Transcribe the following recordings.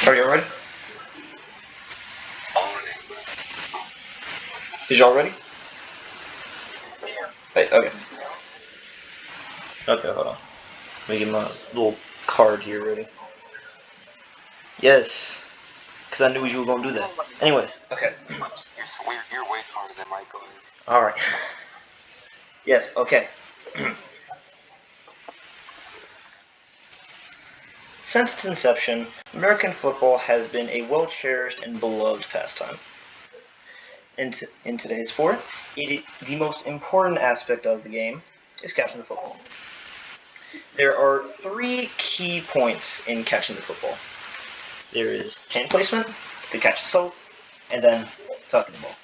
Are you ready? Is y'all ready? Wait, okay. Okay, hold on. Let me get my little card here ready. Yes, because I knew you were going to do that. Anyways, okay. You're way smarter than Michael is. Alright. Yes, okay. Since its inception, American football has been a well-cherished and beloved pastime. In today's sport, the most important aspect of the game is catching the football. There are 3 key points in catching the football. There is hand placement, the catch itself, and then tucking the ball.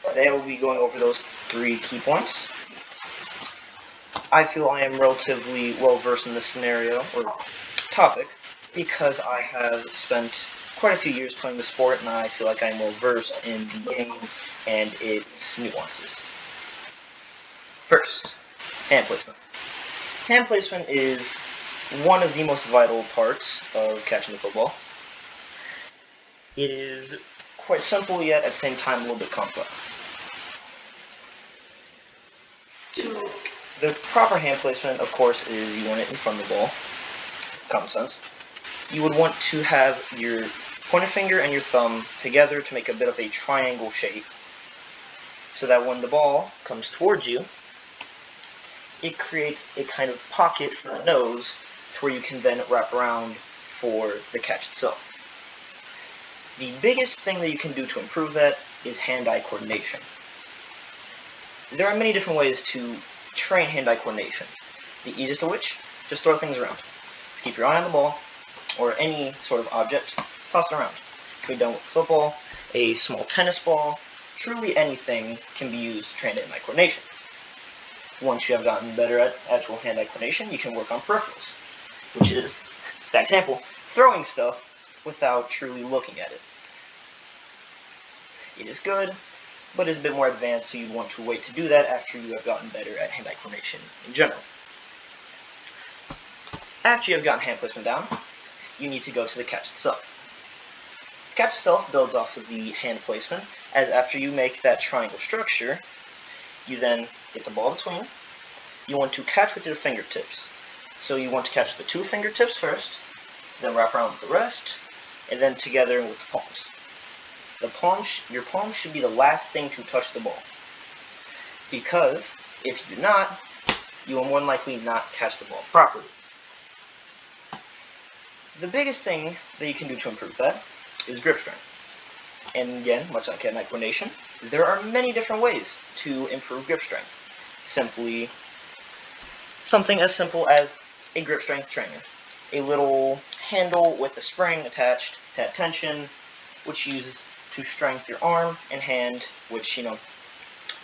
Today I will be going over those 3 key points. I feel I am relatively well versed in this scenario or topic because I have spent quite a few years playing the sport and I feel like I'm well versed in the game and its nuances. First, hand placement. Hand placement is one of the most vital parts of catching the football. It is quite simple yet at the same time a little bit complex. The proper hand placement, of course, is you want it in front of the ball. Common sense. You would want to have your pointer finger and your thumb together to make a bit of a triangle shape so that when the ball comes towards you, it creates a kind of pocket for the nose to where you can then wrap around for the catch itself. The biggest thing that you can do to improve that is hand-eye coordination. There are many different ways to train hand-eye coordination. The easiest of which, just throw things around. Just keep your eye on the ball, or any sort of object, toss it around. It can be done with football, a small tennis ball, truly anything can be used to train hand-eye coordination. Once you have gotten better at actual hand-eye coordination, you can work on peripherals, which is, for example, throwing stuff without truly looking at it. It is good, but is a bit more advanced, so you'd want to wait to do that after you have gotten better at hand-eye coordination in general. After you have gotten hand placement down, you need to go to the catch itself. The catch itself builds off of the hand placement, as after you make that triangle structure, you then get the ball between. You want to catch with your fingertips. So you want to catch the 2 fingertips first, then wrap around with the rest, and then together with the palms. Your palms should be the last thing to touch the ball. Because if you do not, you will more than likely not catch the ball properly. The biggest thing that you can do to improve that is grip strength. And again, much like hand-eye coordination, there are many different ways to improve grip strength. Simply, something as simple as a grip strength trainer. A little handle with a spring attached to add tension, which you use to strengthen your arm and hand, which,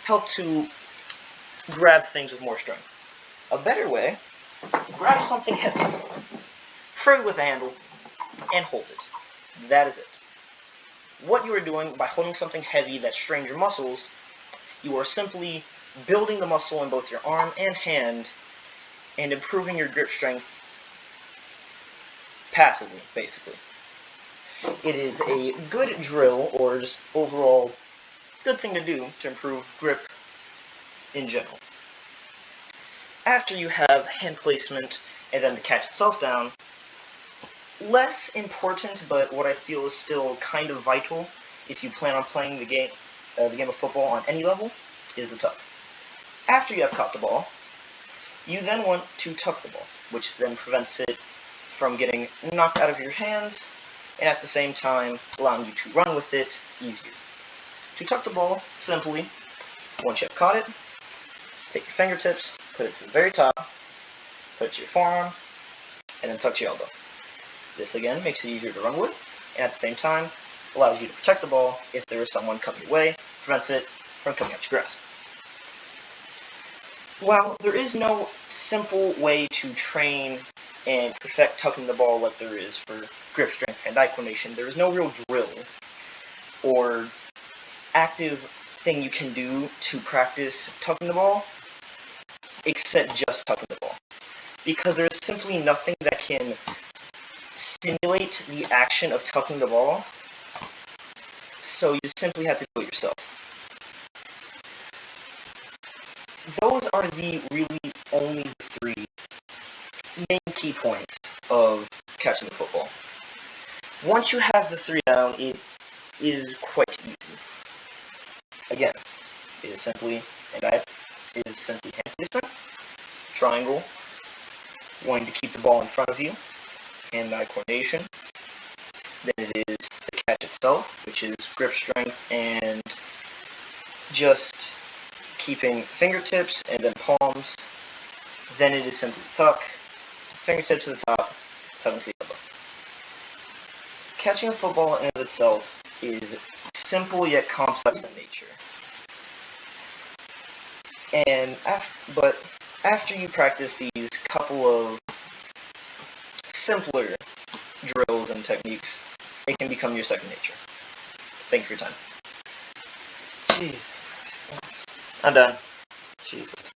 help to grab things with more strength. A better way, grab something heavy, free with a handle, and hold it. That is it. What you are doing by holding something heavy that strains your muscles, you are simply building the muscle in both your arm and hand and improving your grip strength passively, basically. It is a good drill, or just overall good thing to do to improve grip in general. After you have hand placement and then the catch itself down, less important, but what I feel is still kind of vital if you plan on playing the game of football on any level, is the tuck. After you have caught the ball, you then want to tuck the ball, which then prevents it from getting knocked out of your hands, and at the same time allowing you to run with it easier. To tuck the ball, simply, once you have caught it, take your fingertips, put it to the very top, put it to your forearm, and then tuck your elbow. This again makes it easier to run with, and at the same time allows you to protect the ball if there is someone coming your way, prevents it from coming out your grasp. While there is no simple way to train and perfect tucking the ball like there is for grip strength and hand-eye coordination, there is no real drill or active thing you can do to practice tucking the ball except just tucking the ball. Because there is simply nothing that can simulate the action of tucking the ball, so you simply have to do it yourself. Those are the really only three main key points of catching the football. Once you have the three down, it is quite easy. Again, it is simply hand placement, triangle, wanting to keep the ball in front of you, hand-eye coordination. Then it is the catch itself, which is grip strength and just keeping fingertips and then palms. Then it is simply tuck, fingertips to the top, tuck to the elbow. Catching a football in and of itself is simple yet complex in nature. But after you practice these couple of simpler drills and techniques, it can become your second nature. Thank you for your time. Jesus. I'm done. Jesus.